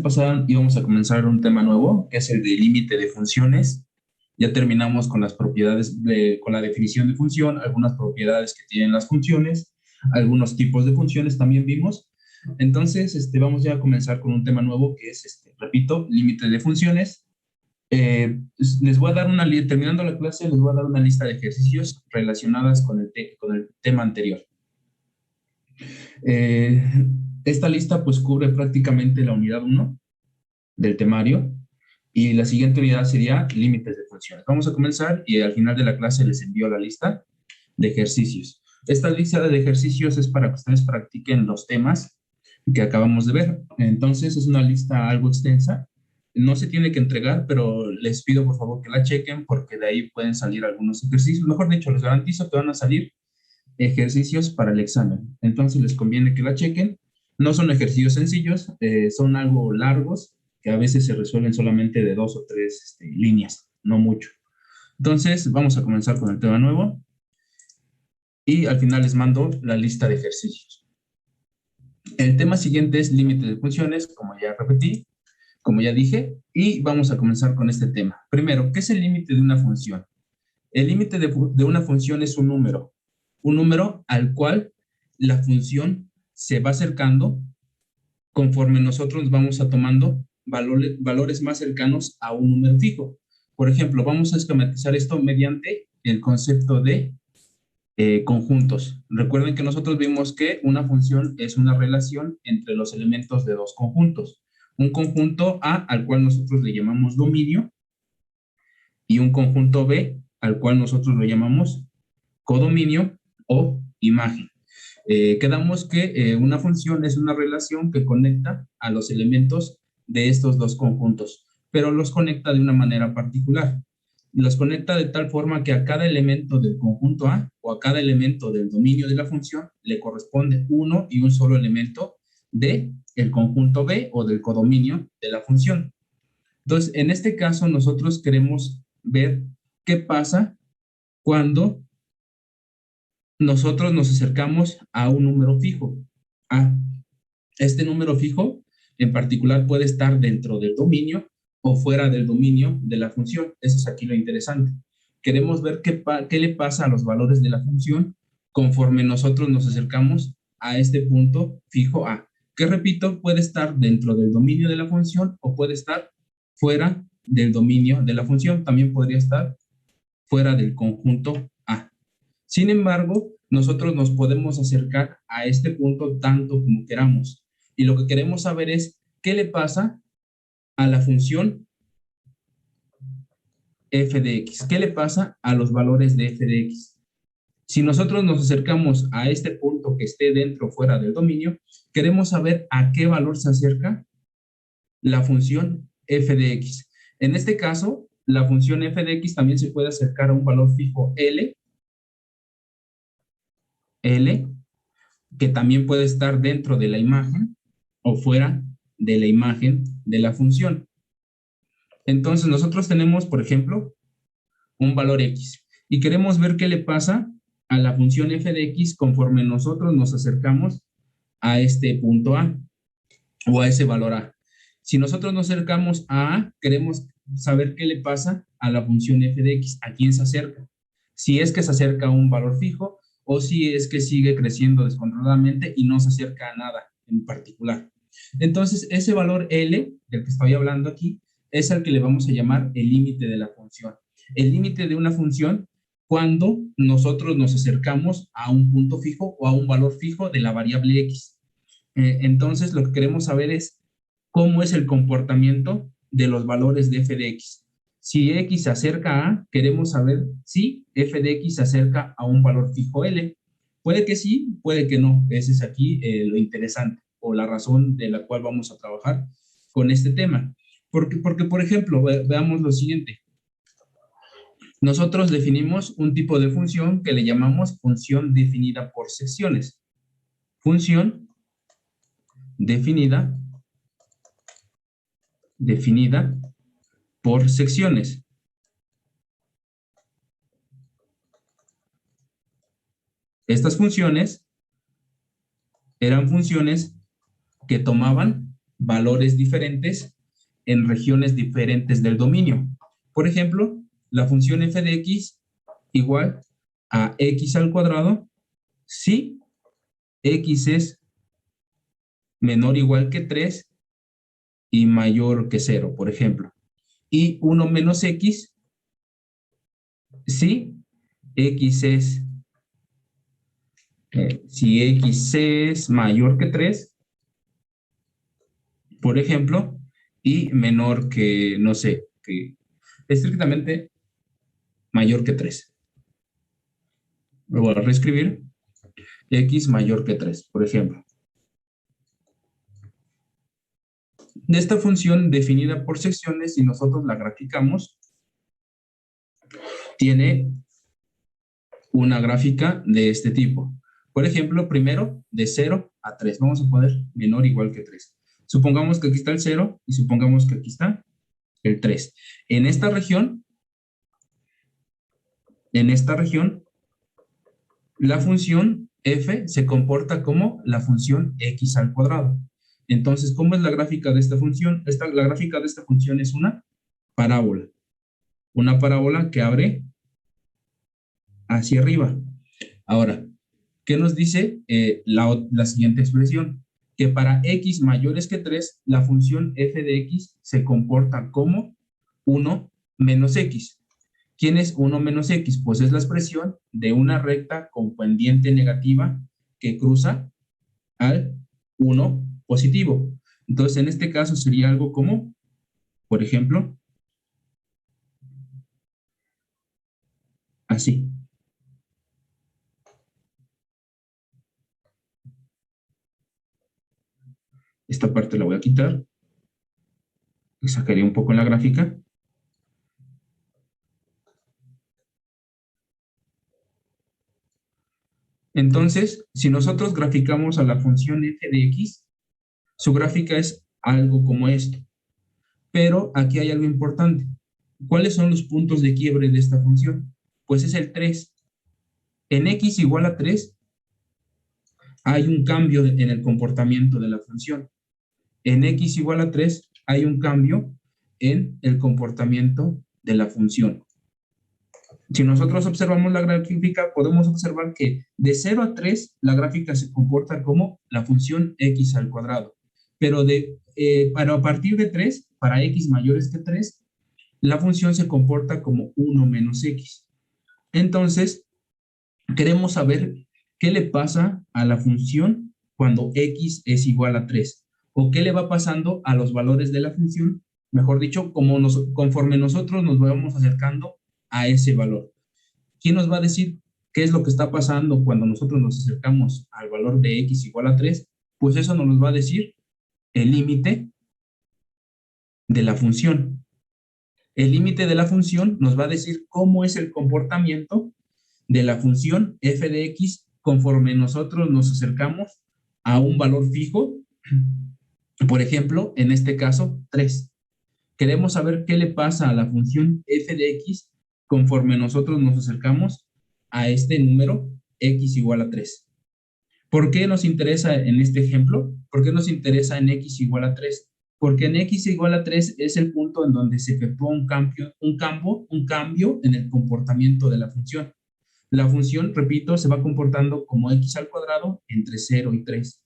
pasada íbamos a comenzar un tema nuevo, que es el de límite de funciones. Ya terminamos con las propiedades, con la definición de función, algunas propiedades que tienen las funciones, algunos tipos de funciones también vimos. Entonces, vamos ya a comenzar con un tema nuevo que es, repito, límite de funciones. Les voy a dar terminando la clase, les voy a dar una lista de ejercicios relacionadas con con el tema anterior. Eh, Esta lista pues cubre prácticamente la unidad 1 del temario y la siguiente unidad sería límites de funciones. Vamos a comenzar y al final de la clase les envío la lista de ejercicios. Esta lista de ejercicios es para que ustedes practiquen los temas que acabamos de ver. Entonces es una lista algo extensa. No se tiene que entregar, pero les pido por favor que la chequen porque de ahí pueden salir algunos ejercicios. Mejor dicho, les garantizo que van a salir ejercicios para el examen. Entonces les conviene que la chequen. No son ejercicios sencillos, son algo largos que a veces se resuelven solamente de 2 o 3 líneas, no mucho. Entonces vamos a comenzar con el tema nuevo y al final les mando la lista de ejercicios. El tema siguiente es límite de funciones, como ya repetí, como ya dije, y vamos a comenzar con este tema. Primero, ¿qué es el límite de una función? El límite de una función es un número al cual la función se va acercando conforme nosotros vamos a tomando valores más cercanos a un número fijo. Por ejemplo, vamos a esquematizar esto mediante el concepto de conjuntos. Recuerden que nosotros vimos que una función es una relación entre los elementos de dos conjuntos. Un conjunto A al cual nosotros le llamamos dominio y un conjunto B al cual nosotros lo llamamos codominio o imagen. Quedamos que una función es una relación que conecta a los elementos de estos dos conjuntos, pero los conecta de una manera particular. Los conecta de tal forma que a cada elemento del conjunto A o a cada elemento del dominio de la función le corresponde uno y un solo elemento de el conjunto B o del codominio de la función. Entonces, en este caso, nosotros queremos ver qué pasa cuando nosotros nos acercamos a un número fijo. Este número fijo en particular puede estar dentro del dominio o fuera del dominio de la función. Eso es aquí lo interesante. Queremos ver qué le pasa a los valores de la función conforme nosotros nos acercamos a este punto fijo A, que repito, puede estar dentro del dominio de la función o puede estar fuera del dominio de la función. También podría estar fuera del conjunto A. Sin embargo, nosotros nos podemos acercar a este punto tanto como queramos. Y lo que queremos saber es qué le pasa a la función f de x. ¿Qué le pasa a los valores de f de x? Si nosotros nos acercamos a este punto que esté dentro o fuera del dominio, queremos saber a qué valor se acerca la función f de x. En este caso, la función f de x también se puede acercar a un valor fijo L, que también puede estar dentro de la imagen o fuera de la imagen de la función. Entonces nosotros tenemos, por ejemplo, un valor x y queremos ver qué le pasa a la función f de x conforme nosotros nos acercamos a este punto A o a ese valor A. Si nosotros nos acercamos a A, queremos saber qué le pasa a la función f de x, a quién se acerca. Si es que se acerca a un valor fijo o si es que sigue creciendo descontroladamente y no se acerca a nada en particular. Entonces, ese valor L, del que estoy hablando aquí, es al que le vamos a llamar el límite de la función. El límite de una función cuando nosotros nos acercamos a un punto fijo o a un valor fijo de la variable x. Entonces, lo que queremos saber es cómo es el comportamiento de los valores de f de x. Si x se acerca a, queremos saber si f de x se acerca a un valor fijo L. Puede que sí, puede que no. Ese es aquí lo interesante o la razón de la cual vamos a trabajar con este tema. Porque por ejemplo, veamos lo siguiente. Nosotros definimos un tipo de función que le llamamos función definida por secciones. Función definida por secciones. Estas funciones eran funciones que tomaban valores diferentes en regiones diferentes del dominio. Por ejemplo, la función f de x igual a x al cuadrado si x es menor o igual que 3 y mayor que 0, por ejemplo. Y 1 menos x si x es mayor que 3, por ejemplo, y menor que, no sé, que estrictamente mayor que 3. Lo voy a reescribir. X mayor que 3, por ejemplo. De esta función definida por secciones, si nosotros la graficamos, tiene una gráfica de este tipo. Por ejemplo, primero, de 0 a 3. Vamos a poner menor o igual que 3. Supongamos que aquí está el 0 y supongamos que aquí está el 3. En esta región, la función f se comporta como la función x al cuadrado. Entonces, ¿cómo es la gráfica de esta función? La gráfica de esta función es una parábola. Una parábola que abre hacia arriba. Ahora, ¿qué nos dice la siguiente expresión? Que para x mayores que 3, la función f de x se comporta como 1 menos x. ¿Quién es 1 menos x? Pues es la expresión de una recta con pendiente negativa que cruza al 1 positivo. Entonces, en este caso sería algo como, por ejemplo, así. Esta parte la voy a quitar. Y sacaría un poco en la gráfica. Entonces, si nosotros graficamos a la función f de x, su gráfica es algo como esto. Pero aquí hay algo importante. ¿Cuáles son los puntos de quiebre de esta función? Pues es el 3. En x igual a 3 hay un cambio en el comportamiento de la función. En x igual a 3 hay un cambio en el comportamiento de la función. Si nosotros observamos la gráfica, podemos observar que de 0 a 3 la gráfica se comporta como la función x al cuadrado. Pero a partir de 3, para x mayores que 3, la función se comporta como 1 menos x. Entonces, queremos saber qué le pasa a la función cuando x es igual a 3. O qué le va pasando a los valores de la función, mejor dicho, conforme nosotros nos vamos acercando a ese valor. ¿Quién nos va a decir qué es lo que está pasando cuando nosotros nos acercamos al valor de x igual a 3? Pues eso nos lo va a decir el límite de la función. El límite de la función nos va a decir cómo es el comportamiento de la función f de x conforme nosotros nos acercamos a un valor fijo, por ejemplo, en este caso, 3. Queremos saber qué le pasa a la función f de x conforme nosotros nos acercamos a este número x igual a 3. ¿Por qué nos interesa en este ejemplo? ¿Por qué nos interesa en x igual a 3? Porque en x igual a 3 es el punto en donde se efectúa un cambio en el comportamiento de la función. La función, repito, se va comportando como x al cuadrado entre 0 y 3.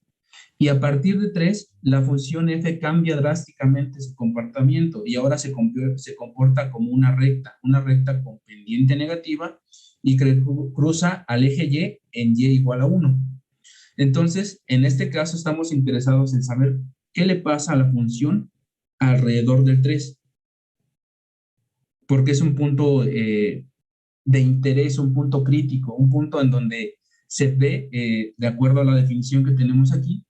Y a partir de 3, la función f cambia drásticamente su comportamiento y ahora se comporta como una recta con pendiente negativa y que cruza al eje y en y igual a 1. Entonces, en este caso estamos interesados en saber qué le pasa a la función alrededor del 3, porque es un punto de interés, un punto crítico, un punto en donde se ve, de acuerdo a la definición que tenemos aquí,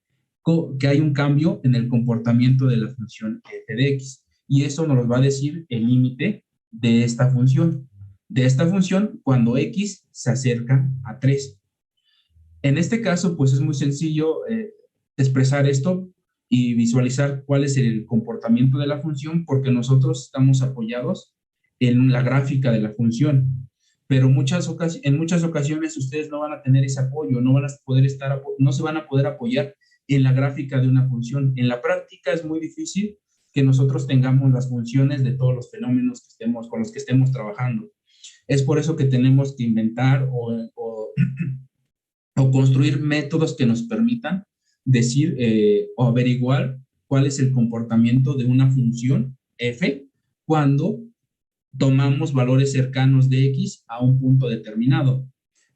que hay un cambio en el comportamiento de la función f de x. Y eso nos lo va a decir el límite de esta función. De esta función cuando x se acerca a 3. En este caso, pues es muy sencillo expresar esto y visualizar cuál es el comportamiento de la función porque nosotros estamos apoyados en la gráfica de la función. Pero en muchas ocasiones ustedes no van a tener ese apoyo, no se van a poder apoyar en la gráfica de una función. En la práctica es muy difícil que nosotros tengamos las funciones de todos los fenómenos con los que estemos trabajando. Es por eso que tenemos que inventar o construir métodos que nos permitan decir o averiguar cuál es el comportamiento de una función f cuando tomamos valores cercanos de x a un punto determinado.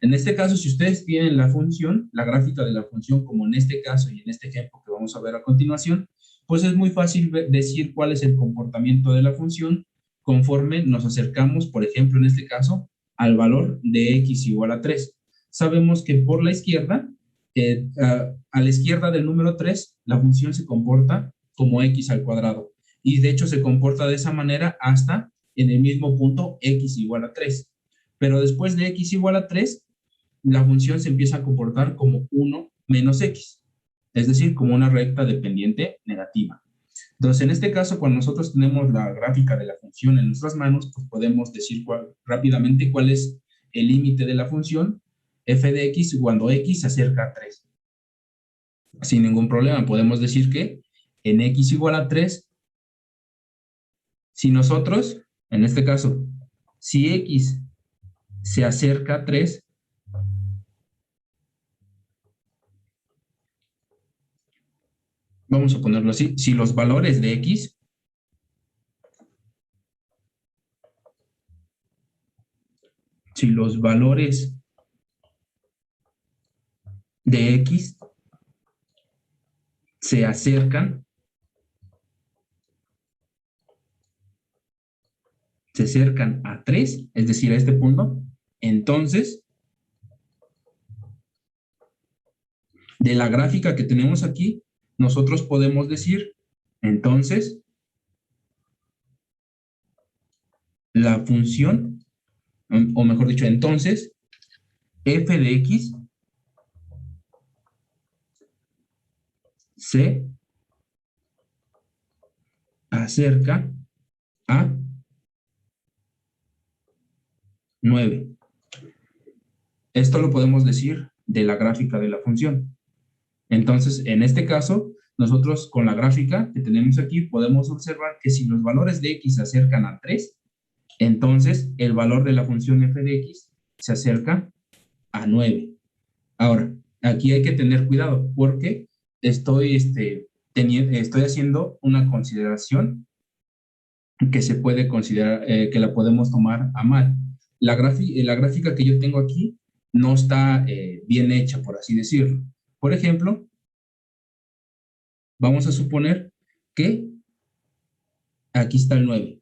En este caso, si ustedes tienen la función, la gráfica de la función, como en este caso y en este ejemplo que vamos a ver a continuación, pues es muy fácil decir cuál es el comportamiento de la función conforme nos acercamos, por ejemplo, en este caso, al valor de x igual a 3. Sabemos que por la izquierda, a la izquierda del número 3, la función se comporta como x al cuadrado. Y de hecho se comporta de esa manera hasta en el mismo punto x igual a 3. Pero después de x igual a 3, la función se empieza a comportar como 1 menos x, es decir, como una recta dependiente negativa. Entonces, en este caso, cuando nosotros tenemos la gráfica de la función en nuestras manos, pues podemos decir rápidamente cuál es el límite de la función f de x cuando x se acerca a 3. Sin ningún problema, podemos decir que en x igual a 3, si nosotros, en este caso, si x se acerca a 3, vamos a ponerlo así, si los valores de x se acercan a 3, es decir, a este punto, entonces, de la gráfica que tenemos aquí, nosotros podemos decir, entonces, la función, o mejor dicho, entonces, f de x se acerca a 9. Esto lo podemos decir de la gráfica de la función. Entonces, en este caso, nosotros con la gráfica que tenemos aquí podemos observar que si los valores de x se acercan a 3, entonces el valor de la función f de x se acerca a 9. Ahora, aquí hay que tener cuidado porque estoy haciendo una consideración que se puede considerar, que la podemos tomar a mal. La gráfica que yo tengo aquí no está bien hecha, por así decirlo. Por ejemplo, vamos a suponer que aquí está el 9.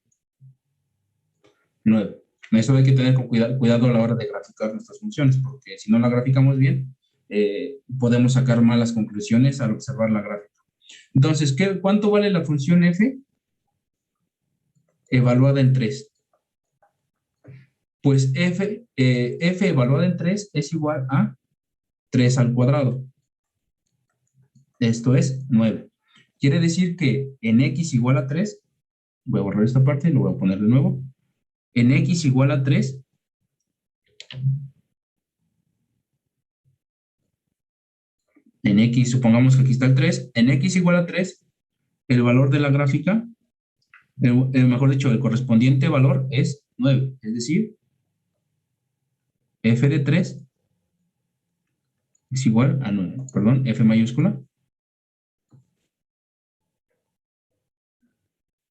9. Eso hay que tener con cuidado a la hora de graficar nuestras funciones, porque si no la graficamos bien, podemos sacar malas conclusiones al observar la gráfica. Entonces, ¿cuánto vale la función f? Evaluada en 3. Pues f evaluada en 3 es igual a 3 al cuadrado. Esto es 9. Quiere decir que en x igual a 3, voy a borrar esta parte y lo voy a poner de nuevo. En x igual a 3, en x, supongamos que aquí está el 3, en x igual a 3, el valor de la gráfica, mejor dicho, el correspondiente valor es 9, es decir, f de 3 es igual a 9, perdón, f mayúscula,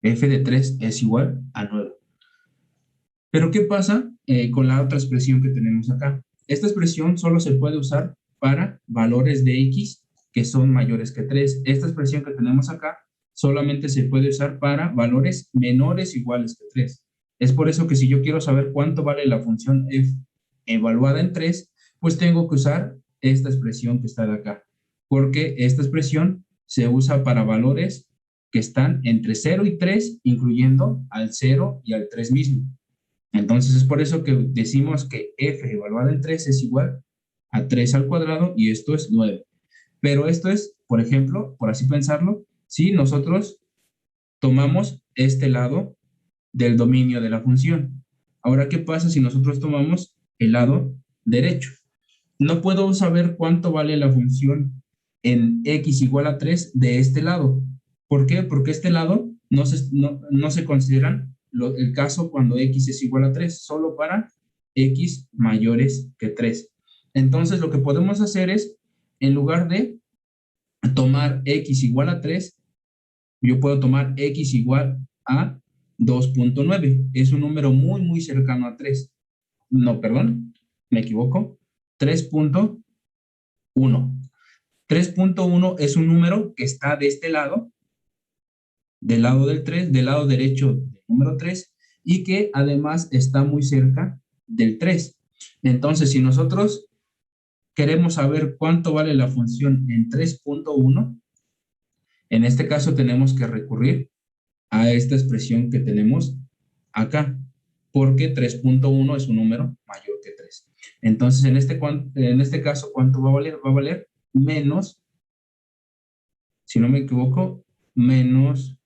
f de 3 es igual a 9. Pero ¿qué pasa con la otra expresión que tenemos acá? Esta expresión solo se puede usar para valores de x que son mayores que 3. Esta expresión que tenemos acá solamente se puede usar para valores menores o iguales que 3. Es por eso que si yo quiero saber cuánto vale la función f evaluada en 3, pues tengo que usar esta expresión que está de acá, porque esta expresión se usa para valores que están entre 0 y 3, incluyendo al 0 y al 3 mismo. Entonces es por eso que decimos que f evaluada en 3 es igual a 3 al cuadrado y esto es 9. Pero esto es, por ejemplo, por así pensarlo, si nosotros tomamos este lado del dominio de la función. Ahora, ¿qué pasa si nosotros tomamos el lado derecho? No puedo saber cuánto vale la función en x igual a 3 de este lado. ¿Por qué? Porque este lado no se consideran el caso cuando x es igual a 3, solo para x mayores que 3. Entonces, lo que podemos hacer es, en lugar de tomar x igual a 3, yo puedo tomar x igual a 2.9. Es un número muy, muy cercano a 3. No, perdón, me equivoco. 3.1. 3.1 es un número que está de este lado, del lado del 3, del lado derecho del número 3, y que además está muy cerca del 3. Entonces, si nosotros queremos saber cuánto vale la función en 3.1, en este caso tenemos que recurrir a esta expresión que tenemos acá, porque 3.1 es un número mayor que 3. Entonces, en este caso, ¿cuánto va a valer? Va a valer menos, si no me equivoco, menos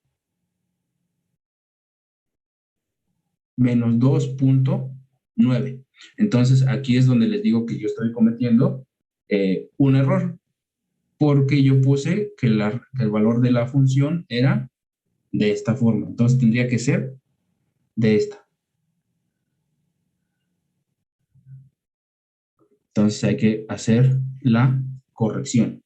2.9. Entonces, aquí es donde les digo que yo estoy cometiendo un error, porque yo puse que el valor de la función era de esta forma. Entonces, tendría que ser de esta. Entonces, hay que hacer la corrección.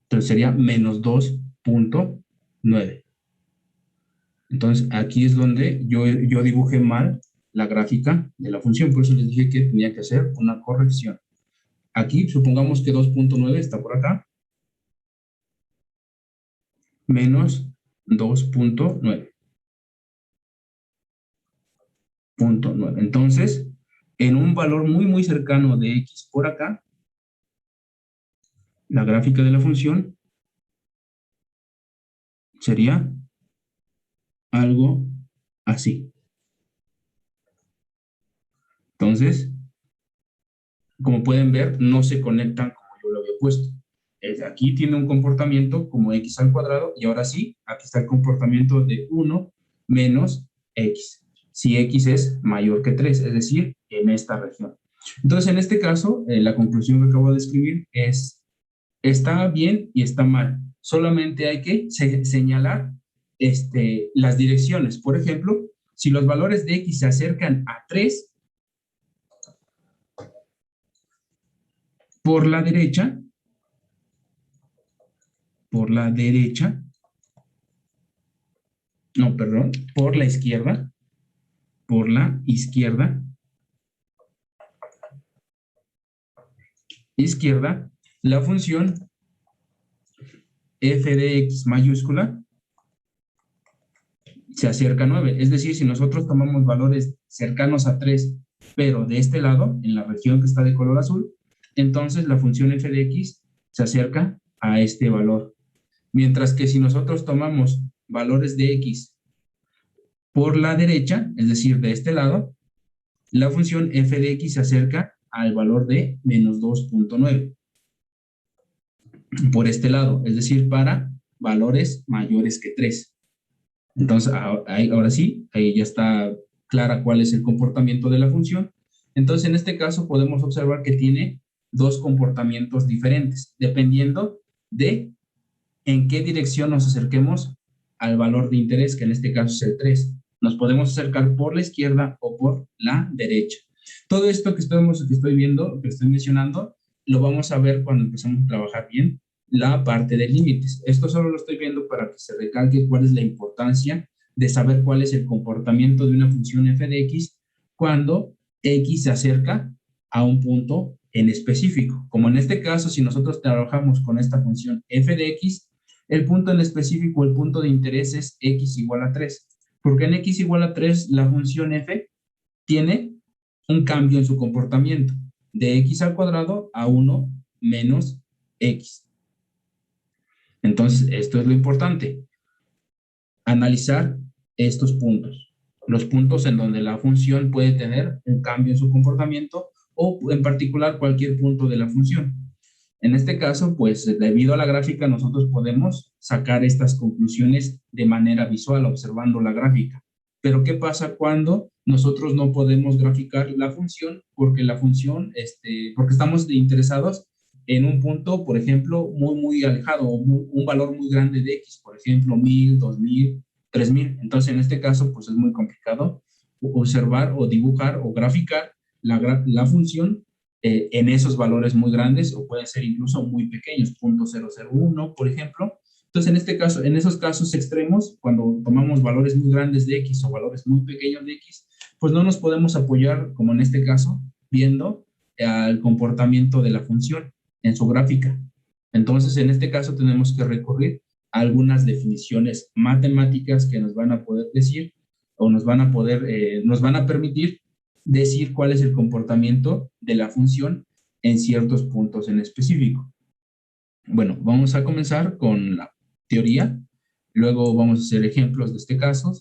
Entonces, sería menos 2.9. Entonces, aquí es donde yo dibujé mal la gráfica de la función. Por eso les dije que tenía que hacer una corrección. Aquí, supongamos que 2.9 está por acá. Menos 2.9. Entonces, en un valor muy, muy cercano de x por acá, la gráfica de la función sería algo así. Entonces, como pueden ver, no se conectan como yo lo había puesto. Aquí tiene un comportamiento como x al cuadrado, y ahora sí, aquí está el comportamiento de 1 menos x, si x es mayor que 3, es decir, en esta región. Entonces, en este caso, la conclusión que acabo de escribir es, está bien y está mal. Solamente hay que señalar las direcciones. Por ejemplo, si los valores de x se acercan a 3, por la derecha, no, perdón, por la izquierda, la función f de x mayúscula se acerca a 9. Es decir, si nosotros tomamos valores cercanos a 3, pero de este lado, en la región que está de color azul, entonces la función f de x se acerca a este valor. Mientras que si nosotros tomamos valores de x por la derecha, es decir, de este lado, la función f de x se acerca al valor de menos 2.9. Por este lado, es decir, para valores mayores que 3. Entonces, ahora sí, ahí ya está clara cuál es el comportamiento de la función. Entonces, en este caso podemos observar que tiene dos comportamientos diferentes, dependiendo de en qué dirección nos acerquemos al valor de interés, que en este caso es el 3. Nos podemos acercar por la izquierda o por la derecha. Todo esto que estoy viendo, que estoy mencionando, lo vamos a ver cuando empecemos a trabajar bien la parte de límites. Esto solo lo estoy viendo para que se recalque cuál es la importancia de saber cuál es el comportamiento de una función f de x cuando x se acerca a un punto en específico. Como en este caso, si nosotros trabajamos con esta función f de x, el punto en específico, el punto de interés es x igual a 3. Porque en x igual a 3, la función f tiene un cambio en su comportamiento, de x al cuadrado a 1 menos x. Entonces, esto es lo importante. Analizar estos puntos. Los puntos en donde la función puede tener un cambio en su comportamiento o en particular cualquier punto de la función. En este caso, pues debido a la gráfica, nosotros podemos sacar estas conclusiones de manera visual, observando la gráfica. Pero, ¿qué pasa cuando nosotros no podemos graficar la función porque la función, porque estamos interesados en un punto, por ejemplo, muy alejado, o un valor muy grande de X, por ejemplo, 1000, 2000, 3000. Entonces, en este caso, pues es muy complicado observar o dibujar o graficar la función en esos valores muy grandes o pueden ser incluso muy pequeños, 0.001, por ejemplo. Entonces, en este caso, en esos casos extremos, cuando tomamos valores muy grandes de X o valores muy pequeños de X, pues no nos podemos apoyar, como en este caso, viendo al comportamiento de la función en su gráfica. Entonces, en este caso tenemos que recurrir a algunas definiciones matemáticas que nos van a poder decir o nos van a permitir decir cuál es el comportamiento de la función en ciertos puntos en específico. Bueno, vamos a comenzar con la teoría, luego vamos a hacer ejemplos de este caso.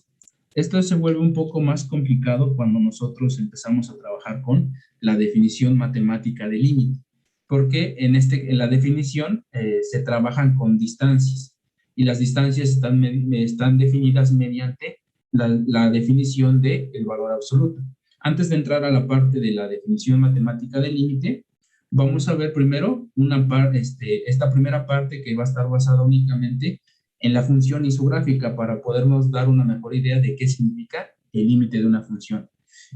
Esto se vuelve un poco más complicado cuando nosotros empezamos a trabajar con la definición matemática del límite, porque en la definición se trabajan con distancias y las distancias están definidas mediante la definición del valor absoluto. Antes de entrar a la parte de la definición matemática del límite, vamos a ver primero esta primera parte que va a estar basada únicamente en la función y su gráfica para podernos dar una mejor idea de qué significa el límite de una función.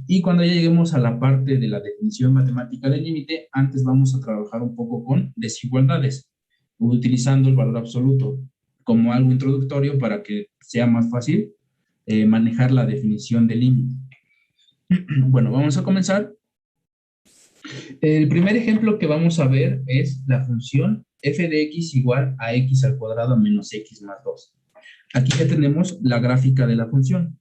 Y cuando ya lleguemos a la parte de la definición matemática del límite, antes vamos a trabajar un poco con desigualdades, utilizando el valor absoluto como algo introductorio para que sea más fácil manejar la definición del límite. Bueno, vamos a comenzar. El primer ejemplo que vamos a ver es la función f de x igual a x al cuadrado menos x más 2. Aquí ya tenemos la gráfica de la función.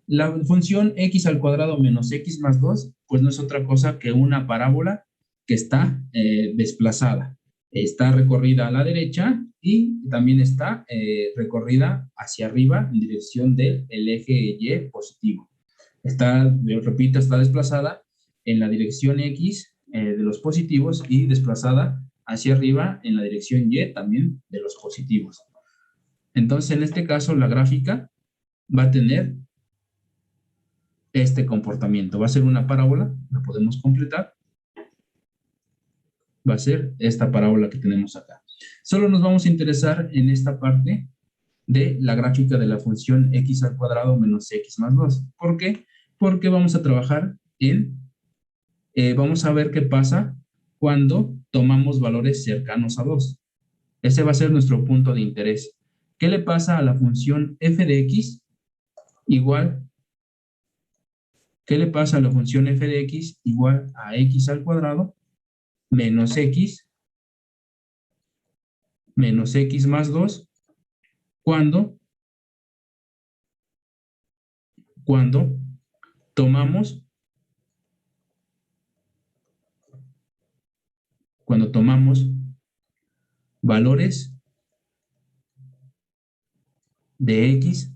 La función x al cuadrado menos x más 2, pues no es otra cosa que una parábola que está desplazada. Está recorrida a la derecha y también está recorrida hacia arriba en dirección del eje y positivo. Repito, está desplazada en la dirección x de los positivos y desplazada hacia arriba en la dirección y también de los positivos. Entonces, en este caso, la gráfica va a tener este comportamiento. Va a ser una parábola, la podemos completar. Va a ser esta parábola que tenemos acá. Solo nos vamos a interesar en esta parte de la gráfica de la función x al cuadrado menos x más 2. ¿Por qué? Porque vamos a trabajar vamos a ver qué pasa cuando tomamos valores cercanos a 2. Ese va a ser nuestro punto de interés. ¿Qué le pasa a la función f de x igual? ¿Qué le pasa a la función f de x igual a x al cuadrado menos x más 2 cuando tomamos valores de x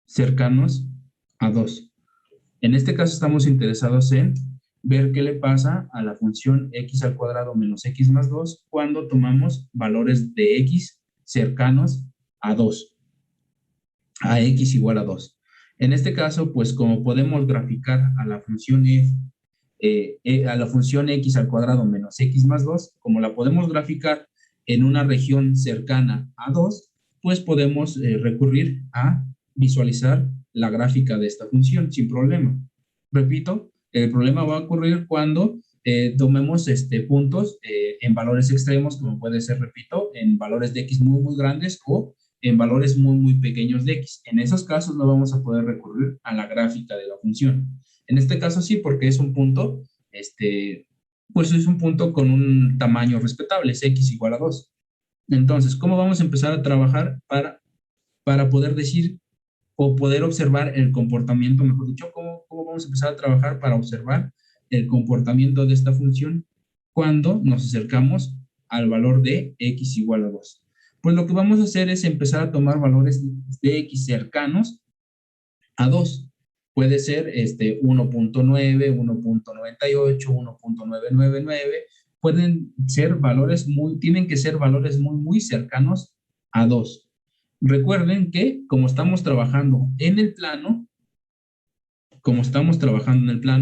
cercanos a 2. En este caso estamos interesados en ver qué le pasa a la función x al cuadrado menos x más 2 cuando tomamos valores de x cercanos a 2, a x igual a 2. En este caso, pues como podemos graficar a la función a la función x al cuadrado menos x más 2, como la podemos graficar en una región cercana a 2, pues podemos recurrir a visualizar la gráfica de esta función sin problema. Repito, el problema va a ocurrir cuando tomemos puntos en valores extremos, como puede ser, repito, en valores de x muy grandes o en valores muy pequeños de x. En esos casos no vamos a poder recurrir a la gráfica de la función. En este caso sí, porque es un punto, pues es un punto con un tamaño respetable, es x igual a 2. Entonces, ¿cómo vamos a empezar a trabajar para poder decir o poder observar el comportamiento, mejor dicho, cómo vamos a empezar a trabajar para observar el comportamiento de esta función cuando nos acercamos al valor de x igual a 2? Pues lo que vamos a hacer es empezar a tomar valores de x cercanos a 2. Puede ser 1.9, 1.98, 1.999. Pueden ser valores tienen que ser valores muy cercanos a 2. Recuerden que como estamos trabajando en el plano,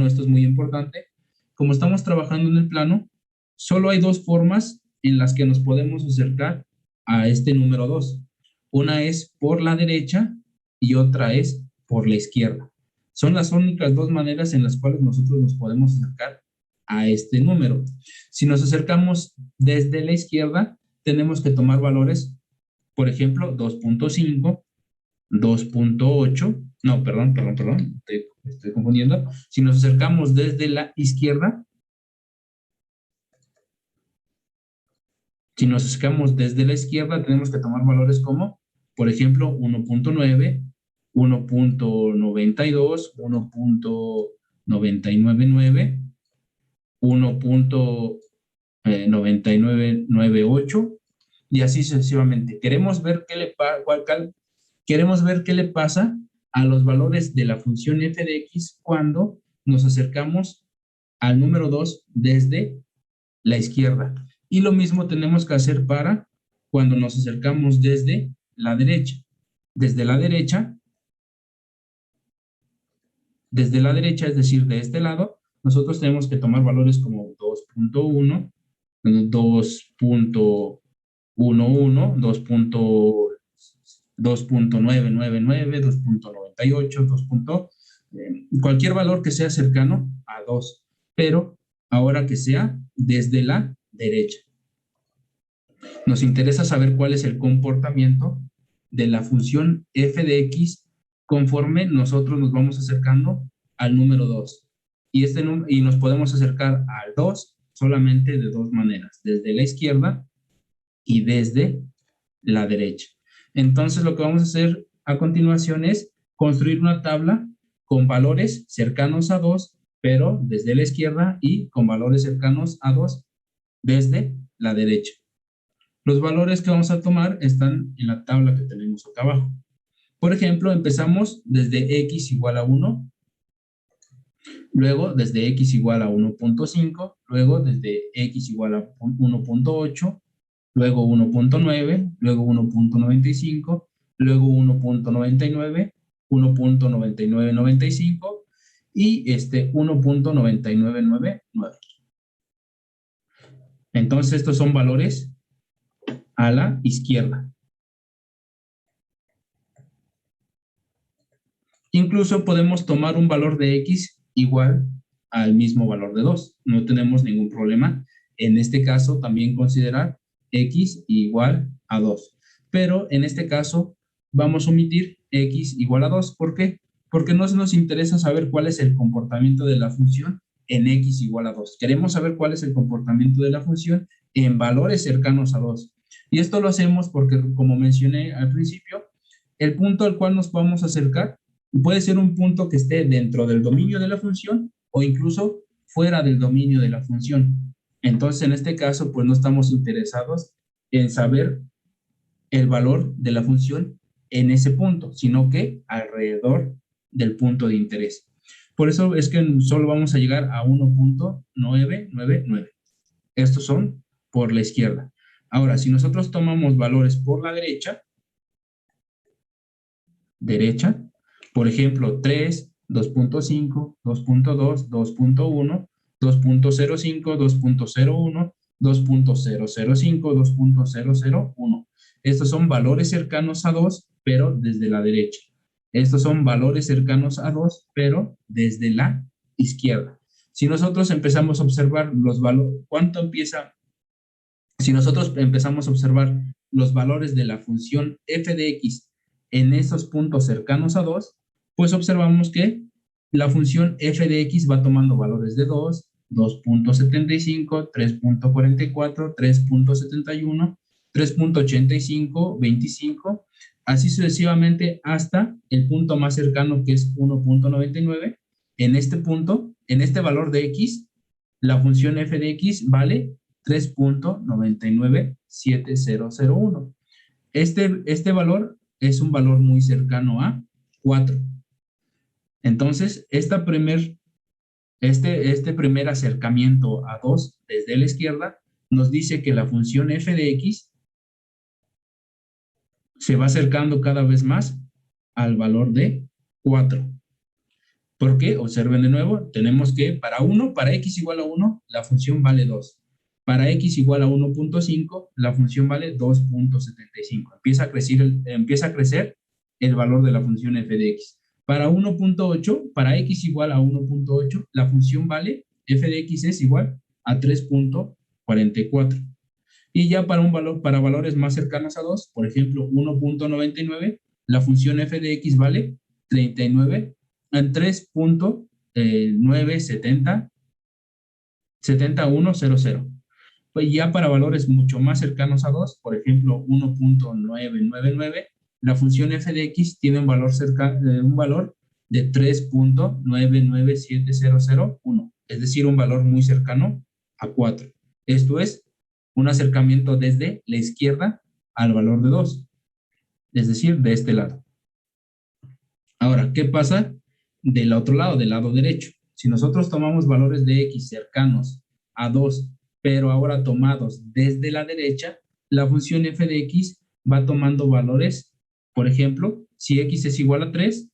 esto es muy importante, como estamos trabajando en el plano, solo hay dos formas en las que nos podemos acercar a este número 2. Una es por la derecha y otra es por la izquierda. Son las únicas dos maneras en las cuales nosotros nos podemos acercar a este número. Si nos acercamos desde la izquierda, tenemos que tomar valores, por ejemplo, 2.5, 2.8, no, perdón, estoy confundiendo. Si nos acercamos desde la izquierda, tenemos que tomar valores como, por ejemplo, 1.9, 1.92, 1.999, 1.9998 y así sucesivamente. Queremos ver qué le pasa a los valores de la función f de x cuando nos acercamos al número 2 desde la izquierda. Y lo mismo tenemos que hacer para cuando nos acercamos desde la derecha. Desde la derecha, es decir, de este lado, nosotros tenemos que tomar valores como 2.1, 2.11, 2.999, 2.98, 2. Cualquier valor que sea cercano a 2, pero ahora que sea desde la derecha. Nos interesa saber cuál es el comportamiento de la función f de x conforme nosotros nos vamos acercando al número 2. Y nos podemos acercar al 2 solamente de dos maneras, desde la izquierda y desde la derecha. Entonces, lo que vamos a hacer a continuación es construir una tabla con valores cercanos a 2, pero desde la izquierda, y con valores cercanos a 2 desde la derecha. Los valores que vamos a tomar están en la tabla que tenemos acá abajo. Por ejemplo, empezamos desde x igual a 1, luego desde x igual a 1.5, luego desde x igual a 1.8, luego 1.9, luego 1.95, luego 1.99, 1.9995 y 1.9999. Entonces, estos son valores a la izquierda. Incluso podemos tomar un valor de x igual al mismo valor de 2. No tenemos ningún problema. En este caso, también considerar x igual a 2. Pero en este caso, vamos a omitir x igual a 2. ¿Por qué? Porque no nos interesa saber cuál es el comportamiento de la función en x igual a 2. Queremos saber cuál es el comportamiento de la función en valores cercanos a 2. Y esto lo hacemos porque, como mencioné al principio, el punto al cual nos vamos a acercar puede ser un punto que esté dentro del dominio de la función o incluso fuera del dominio de la función. Entonces, en este caso, pues no estamos interesados en saber el valor de la función en ese punto, sino que alrededor del punto de interés. Por eso es que solo vamos a llegar a 1.999. Estos son por la izquierda. Ahora, si nosotros tomamos valores por la derecha, por ejemplo, 3, 2.5, 2.2, 2.1, 2.05, 2.01, 2.005, 2.001. Estos son valores cercanos a 2, pero desde la derecha. Estos son valores cercanos a 2, pero desde la izquierda. Si nosotros empezamos a observar los valores, si nosotros empezamos a observar los valores de la función f de x en esos puntos cercanos a 2, pues observamos que la función f de x va tomando valores de 2, 2.75, 3.44, 3.71, 3.85, 25, así sucesivamente hasta el punto más cercano que es 1.99. En este punto, en este valor de x, la función f de x vale 3.997001. Este valor es un valor muy cercano a 4. Entonces, este primer acercamiento a 2 desde la izquierda nos dice que la función f de x se va acercando cada vez más al valor de 4. ¿Por qué? Observen de nuevo, tenemos que para x igual a 1, la función vale 2. Para x igual a 1.5, la función vale 2.75. Empieza a crecer el valor de la función f de x. Para 1.8, para x igual a 1.8, la función vale, f de x es igual a 3.44. Y ya para valores más cercanos a 2, por ejemplo, 1.99, la función f de x vale 39 en 3.970 Pues ya para valores mucho más cercanos a 2, por ejemplo, 1.999, la función f de x tiene un valor de 3.997001, es decir, un valor muy cercano a 4. Esto es un acercamiento desde la izquierda al valor de 2, es decir, de este lado. Ahora, ¿qué pasa del otro lado, del lado derecho? Si nosotros tomamos valores de x cercanos a 2, pero ahora tomados desde la derecha, la función f de x va tomando valores, por ejemplo, si x es igual a 3,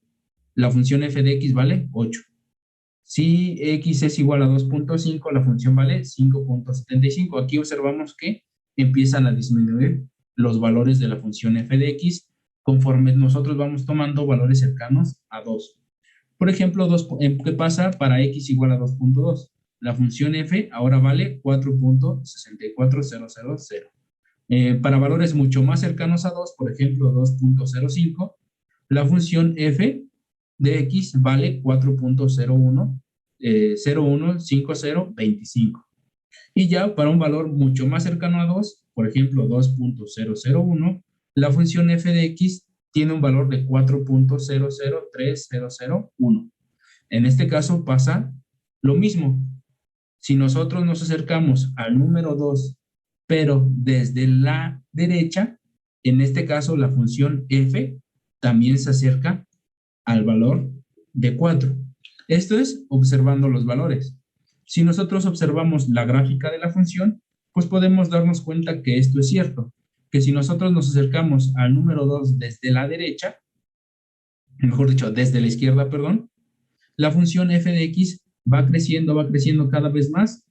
la función f de x vale 8. Si x es igual a 2.5, la función vale 5.75. Aquí observamos que empiezan a disminuir los valores de la función f de x conforme nosotros vamos tomando valores cercanos a 2. Por ejemplo, ¿qué pasa para x igual a 2.2? La función f ahora vale 4.64000. Para valores mucho más cercanos a 2, por ejemplo, 2.05, la función f de x vale 4.015025. Y ya para un valor mucho más cercano a 2, por ejemplo 2.001, la función f de x tiene un valor de 4.003001. En este caso pasa lo mismo. Si nosotros nos acercamos al número 2, pero desde la derecha, en este caso la función f también se acerca al valor de 4. Esto es observando los valores. Si nosotros observamos la gráfica de la función, pues podemos darnos cuenta que esto es cierto, que si nosotros nos acercamos al número 2 desde la derecha, mejor dicho, desde la izquierda, perdón, la función f de x va creciendo cada vez más,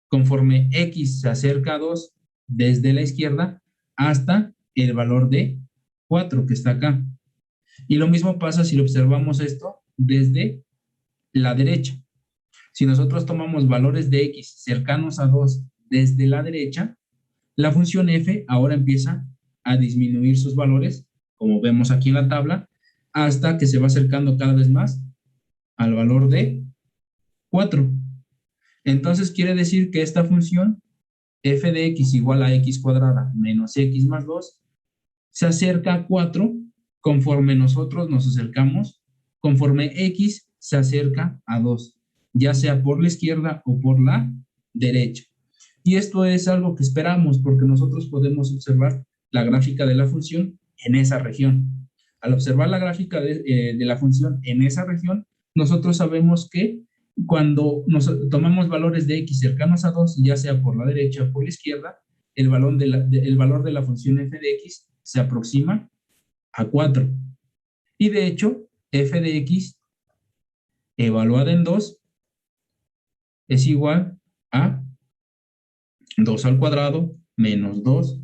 conforme x se acerca a 2 desde la izquierda hasta el valor de 4 que está acá. Y lo mismo pasa si observamos esto desde la derecha. Si nosotros tomamos valores de x cercanos a 2 desde la derecha, la función f ahora empieza a disminuir sus valores, como vemos aquí en la tabla, hasta que se va acercando cada vez más al valor de 4. Entonces quiere decir que esta función f de x igual a x cuadrada menos x más 2 se acerca a 4 conforme nosotros nos acercamos, conforme x se acerca a 2, ya sea por la izquierda o por la derecha. Y esto es algo que esperamos porque nosotros podemos observar la gráfica de la función en esa región. Al observar la gráfica de la función en esa región, nosotros sabemos que cuando nos tomamos valores de x cercanos a 2, ya sea por la derecha o por la izquierda, el valor de la función f de x se aproxima a 4. Y de hecho, f de x evaluada en 2 es igual a 2 al cuadrado menos 2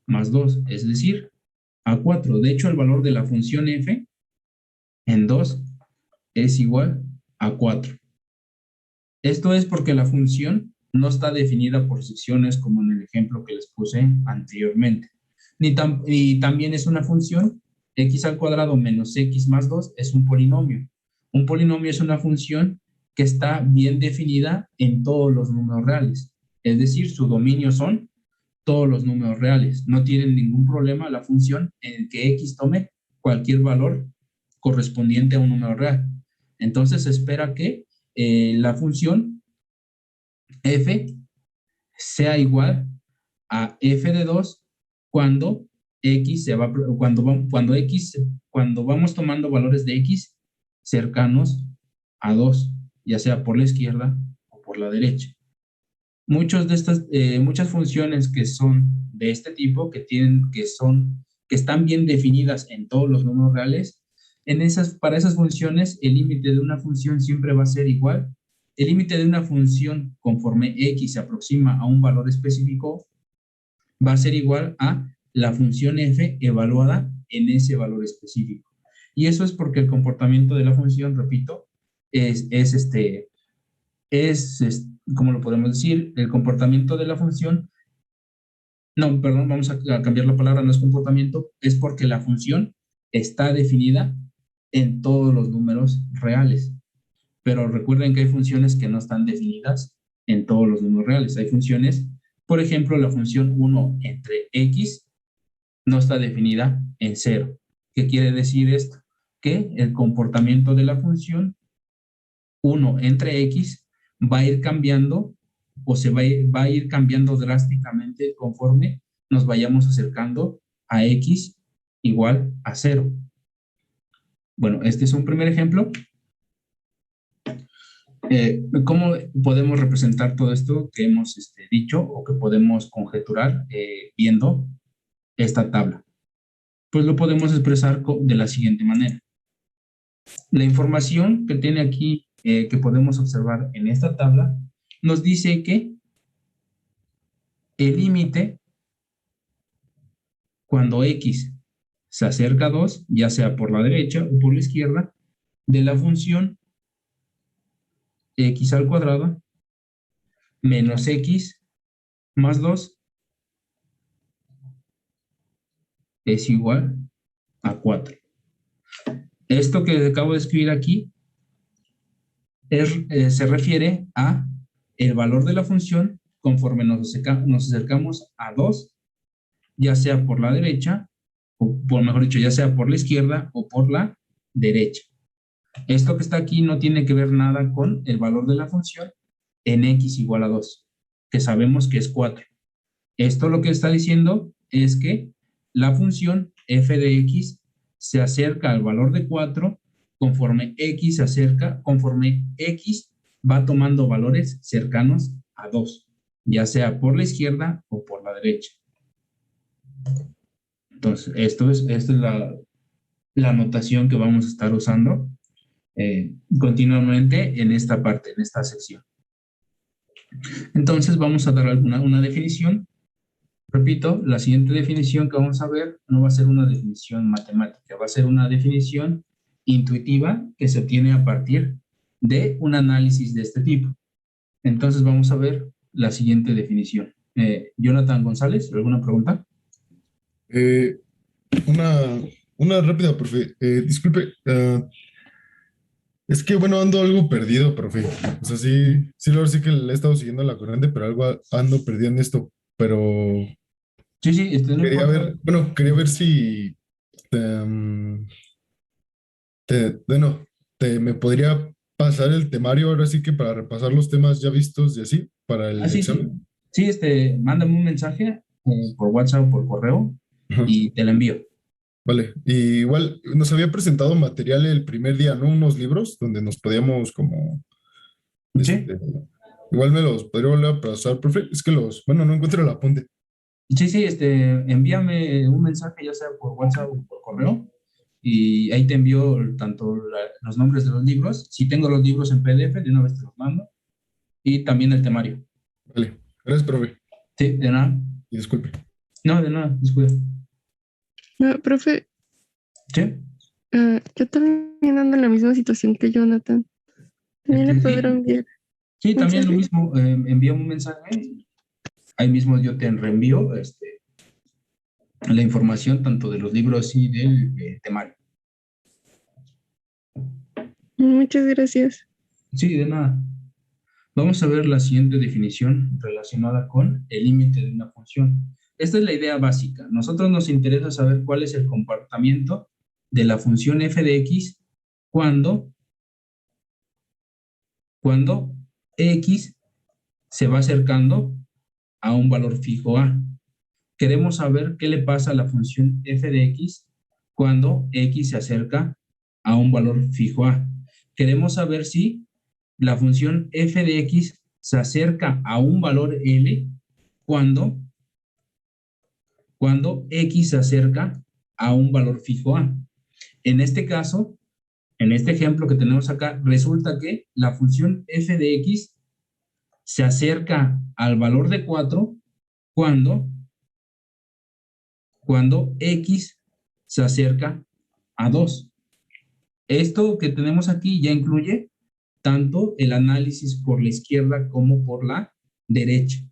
más 2, es decir, a 4. De hecho, el valor de la función f en 2 es igual a 4. Esto es porque la función no está definida por secciones como en el ejemplo que les puse anteriormente. Y también es una función x al cuadrado menos x más 2 es un polinomio. Un polinomio es una función que está bien definida en todos los números reales. Es decir, su dominio son todos los números reales. No tienen ningún problema la función en el que x tome cualquier valor correspondiente a un número real. Entonces se espera que la función f sea igual a f de 2 cuando x se va, cuando vamos tomando valores de x cercanos a 2, ya sea por la izquierda o por la derecha. Muchas funciones que son de este tipo, que son que están bien definidas en todos los números reales, para esas funciones, el límite de una función siempre va a ser igual. El límite de una función conforme x se aproxima a un valor específico va a ser igual a la función f evaluada en ese valor específico. Y eso es porque el comportamiento de la función, repito, ¿cómo lo podemos decir? El comportamiento de la función, no, perdón, vamos a cambiar la palabra, no es comportamiento, es porque la función está definida en todos los números reales. Pero recuerden que hay funciones que no están definidas en todos los números reales. Hay funciones, por ejemplo, la función 1 entre x no está definida en 0. ¿Qué quiere decir esto? Que el comportamiento de la función 1 entre x va a ir cambiando o va a ir cambiando drásticamente conforme nos vayamos acercando a x igual a 0. Bueno, este es un primer ejemplo. ¿Cómo podemos representar todo esto que hemos dicho o que podemos conjeturar viendo esta tabla? Pues lo podemos expresar de la siguiente manera. La información que tiene aquí, que podemos observar en esta tabla, nos dice que el límite cuando x se acerca a 2, ya sea por la derecha o por la izquierda, de la función x al cuadrado menos x más 2 es igual a 4. Esto que acabo de escribir aquí se refiere a el valor de la función conforme nos acercamos a 2, ya sea por la derecha, o por mejor dicho, ya sea por la izquierda o por la derecha. Esto que está aquí no tiene que ver nada con el valor de la función en x igual a 2, que sabemos que es 4. Esto lo que está diciendo es que la función f de x se acerca al valor de 4 conforme x va tomando valores cercanos a 2, ya sea por la izquierda o por la derecha. Entonces, esta es la notación que vamos a estar usando continuamente en esta parte, en esta sección. Entonces, vamos a dar una definición. Repito, la siguiente definición que vamos a ver no va a ser una definición matemática, va a ser una definición intuitiva que se obtiene a partir de un análisis de este tipo. Entonces vamos a ver la siguiente definición. Jonathan González, ¿alguna pregunta? Eh, una rápida, profe. Disculpe, es que bueno, ando algo perdido, profe. O sea, ahora sí que le he estado siguiendo la corriente, pero algo ando perdido en esto. Pero Sí, no quería importa. ver, bueno, quería ver si em, bueno, me podría pasar el temario ahora sí que para repasar los temas ya vistos y así para Ah, el sí, sí. examen. Sí, mándame un mensaje por WhatsApp o por correo Ajá. y te lo envío. Vale, y igual nos había presentado material el primer día, ¿no? Unos libros donde nos podíamos como, Sí, este, igual me los podría volver a pasar, profe. Es que bueno, no encuentro el apunte. sí, envíame un mensaje ya sea por WhatsApp o por correo y ahí te envío tanto los nombres de los libros. Si tengo los libros en PDF, de una vez te los mando y también el temario. Vale, gracias, profe. Sí, de nada. Y disculpe. No, de nada, descuida. No, profe, Sí, yo también ando en la misma situación que Jonathan. También le podrán sí, enviar sí, también lo mensaje. mismo. Envíame un mensaje. Ahí mismo yo te reenvío la información tanto de los libros y del temario. Muchas gracias. Sí, de nada. Vamos a ver la siguiente definición relacionada con el límite de una función. Esta es la idea básica. Nosotros nos interesa saber cuál es el comportamiento de la función f de x cuando x se va acercando a un valor fijo a. Queremos saber qué le pasa a la función f de x cuando x se acerca a un valor fijo a. Queremos saber si la función f de x se acerca a un valor L cuando x se acerca a un valor fijo A. En este caso, en este ejemplo que tenemos acá, resulta que la función f de x se acerca al valor de 4 cuando x se acerca a 2. Esto que tenemos aquí ya incluye tanto el análisis por la izquierda como por la derecha.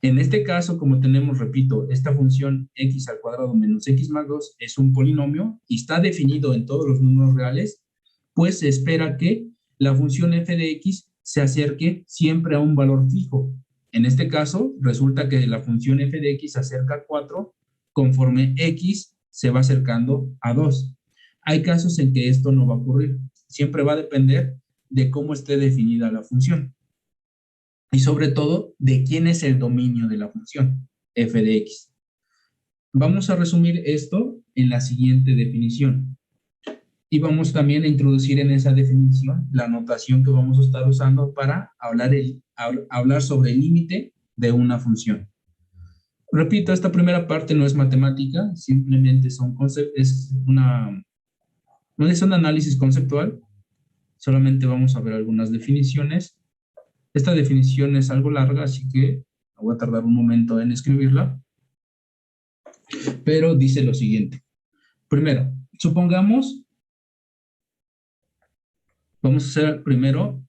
En este caso, como tenemos, repito, esta función x al cuadrado menos x más 2 es un polinomio y está definido en todos los números reales, pues se espera que la función f de x se acerque siempre a un valor fijo. En este caso, resulta que la función f de x se acerca a 4 conforme x se va acercando a 2. Hay casos en que esto no va a ocurrir. Siempre va a depender de cómo esté definida la función. Y sobre todo, de quién es el dominio de la función f de x. Vamos a resumir esto en la siguiente definición. Y vamos también a introducir en esa definición la notación que vamos a estar usando para hablar sobre el límite de una función. Repito, esta primera parte no es matemática, simplemente es un análisis conceptual. Solamente vamos a ver algunas definiciones. Esta definición es algo larga, así que voy a tardar un momento en escribirla. Pero dice lo siguiente. Primero, supongamos, vamos a hacer primero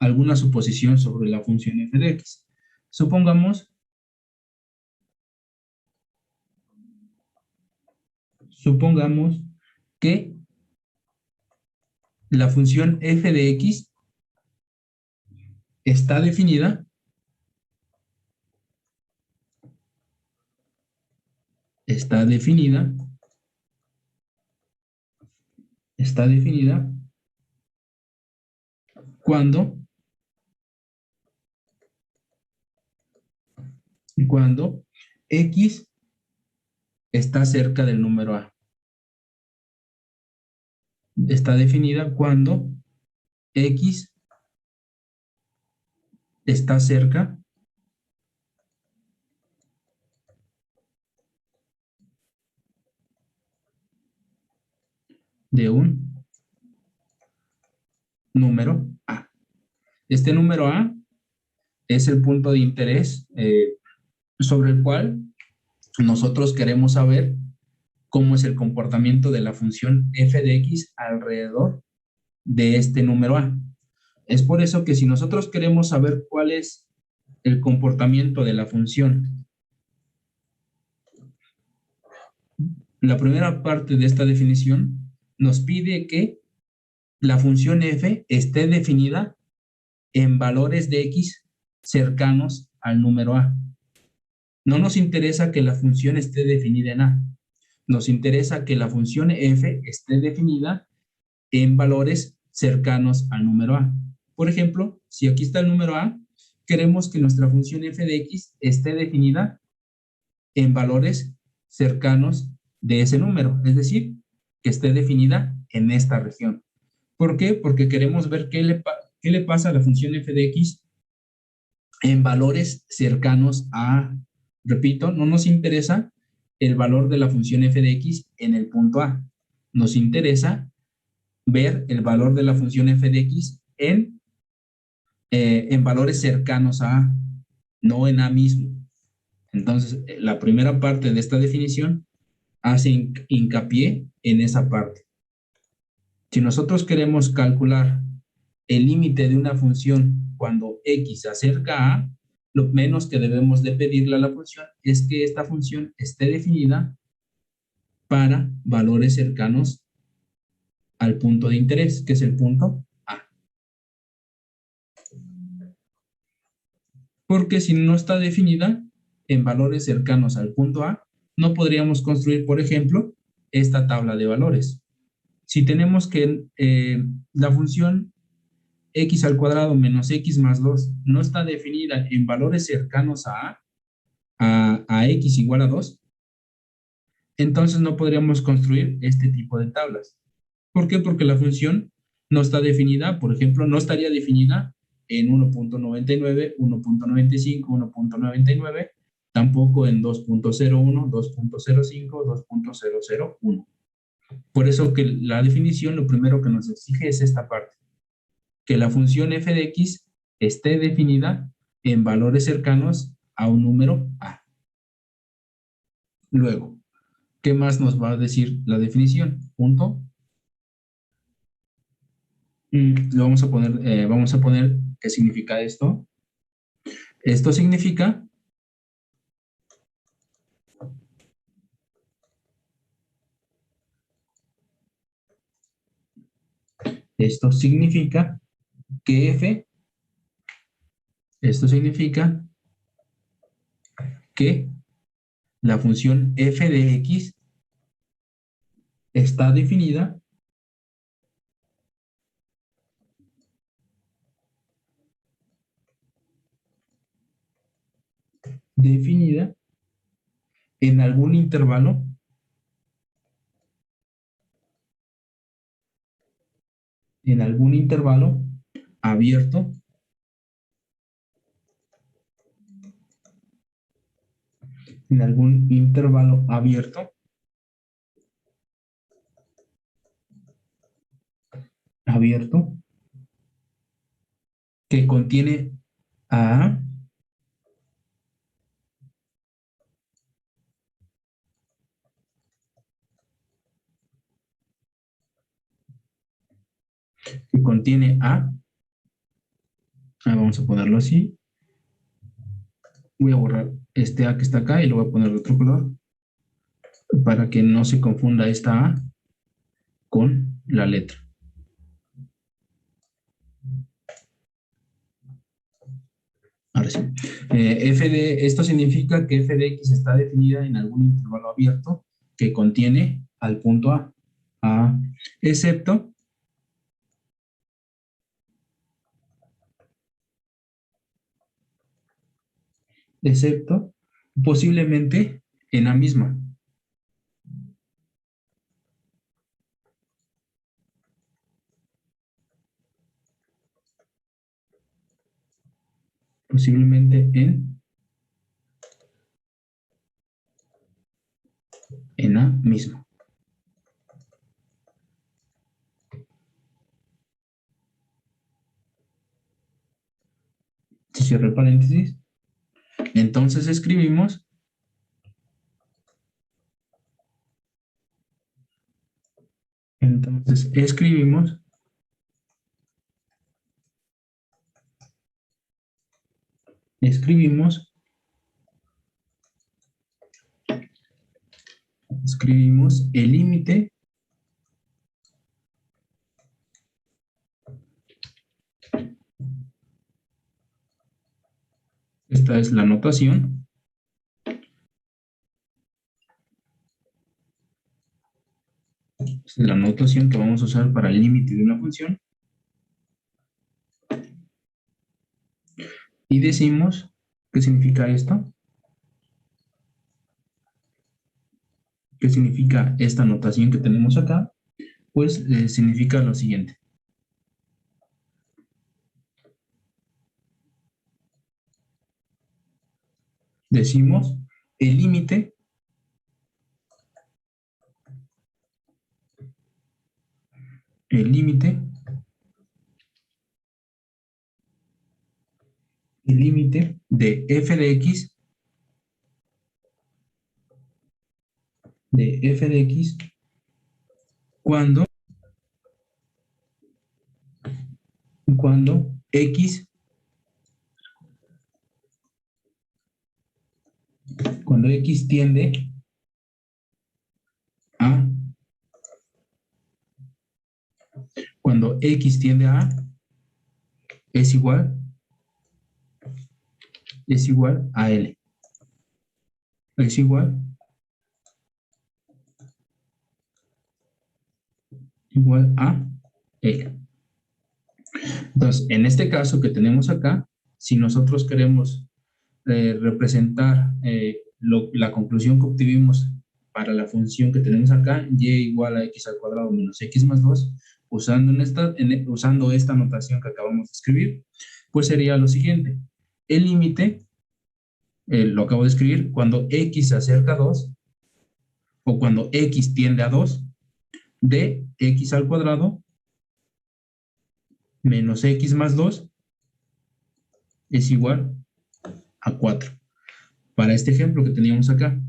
alguna suposición sobre la función f de x. Supongamos que la función f de x está definida cuando x está cerca del número a. Está definida cuando x está cerca de un número a. Este número a es el punto de interés sobre el cual nosotros queremos saber cómo es el comportamiento de la función f de x alrededor de este número a. Es por eso que si nosotros queremos saber cuál es el comportamiento de la función, la primera parte de esta definición nos pide que la función f esté definida en valores de x cercanos al número a. No nos interesa que la función esté definida en a. Nos interesa que la función f esté definida en valores cercanos al número a. Por ejemplo, si aquí está el número a, queremos que nuestra función f de x esté definida en valores cercanos de ese número, es decir, que esté definida en esta región. ¿Por qué? Porque queremos ver qué le pasa a la función f de x en valores cercanos a, repito, no nos interesa el valor de la función f de x en el punto a. Nos interesa ver el valor de la función f de x en valores cercanos a A, no en A mismo. Entonces, la primera parte de esta definición hace hincapié en esa parte. Si nosotros queremos calcular el límite de una función cuando x se acerca a A, lo menos que debemos de pedirle a la función es que esta función esté definida para valores cercanos al punto de interés, que es el punto A. Porque si no está definida en valores cercanos al punto A, no podríamos construir, por ejemplo, esta tabla de valores. Si tenemos que la función x al cuadrado menos x más 2 no está definida en valores cercanos a x igual a 2, entonces no podríamos construir este tipo de tablas. ¿Por qué? Porque la función no está definida, por ejemplo, no estaría definida en 1.99, 1.95, 1.99, tampoco en 2.01, 2.05, 2.001. Por eso que la definición, lo primero que nos exige es esta parte, que la función f de x esté definida en valores cercanos a un número a. Luego, ¿qué más nos va a decir la definición? Punto. Vamos a poner ¿qué significa esto? Esto significa que f, esto significa que la función f de x está definida en algún intervalo abierto que contiene a vamos a ponerlo así. Voy a borrar este a que está acá y lo voy a poner de otro color para que no se confunda esta a con la letra. Ahora sí. Esto significa que f de x está definida en algún intervalo abierto que contiene al punto a, excepto posiblemente en A misma. Posiblemente en A misma. Se cierra el paréntesis. Entonces escribimos el límite esta es la notación que vamos a usar para el límite de una función y decimos ¿qué significa esto? ¿Qué significa esta notación que tenemos acá? Pues significa lo siguiente. Decimos el límite de f de x cuando x tiende a es igual a L. Es igual a L. Entonces, en este caso que tenemos acá, si nosotros queremos representar la conclusión que obtuvimos para la función que tenemos acá, y igual a x al cuadrado menos x más 2, usando esta notación que acabamos de escribir, pues sería lo siguiente. El límite lo acabo de escribir, cuando x se acerca a 2, o cuando x tiende a 2, de x al cuadrado menos x más 2 es igual a 4. Para este ejemplo que teníamos acá,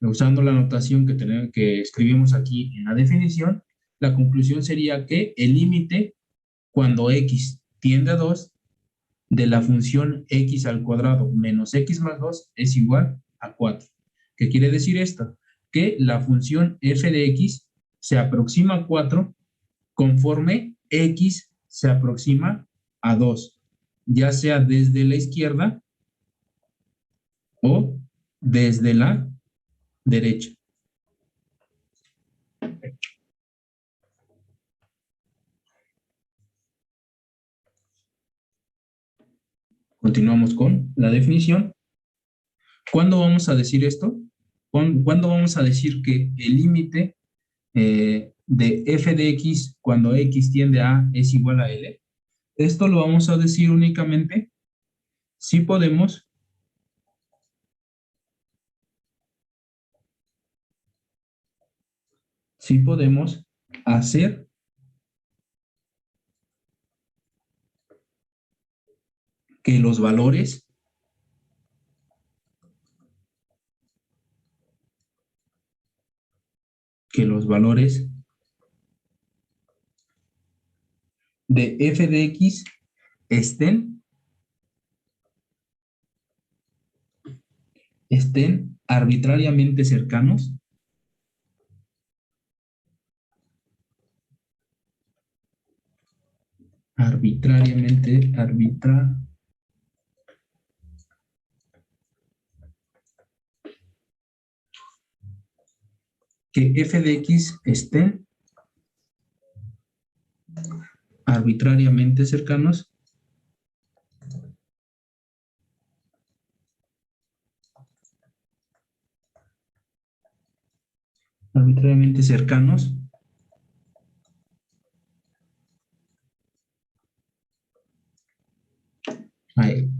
usando la notación que escribimos aquí en la definición, la conclusión sería que el límite cuando x tiende a 2 de la función x al cuadrado menos x más 2 es igual a 4. ¿Qué quiere decir esto? Que la función f de x se aproxima a 4 conforme x se aproxima a 2, ya sea desde la izquierda o desde la derecha. Continuamos con la definición. ¿Cuándo vamos a decir esto? ¿Cuándo vamos a decir que el límite de f de x cuando x tiende a es igual a L? Esto lo vamos a decir únicamente si podemos hacer que los valores de f de x estén arbitrariamente cercanos que f de x estén arbitrariamente cercanos a L.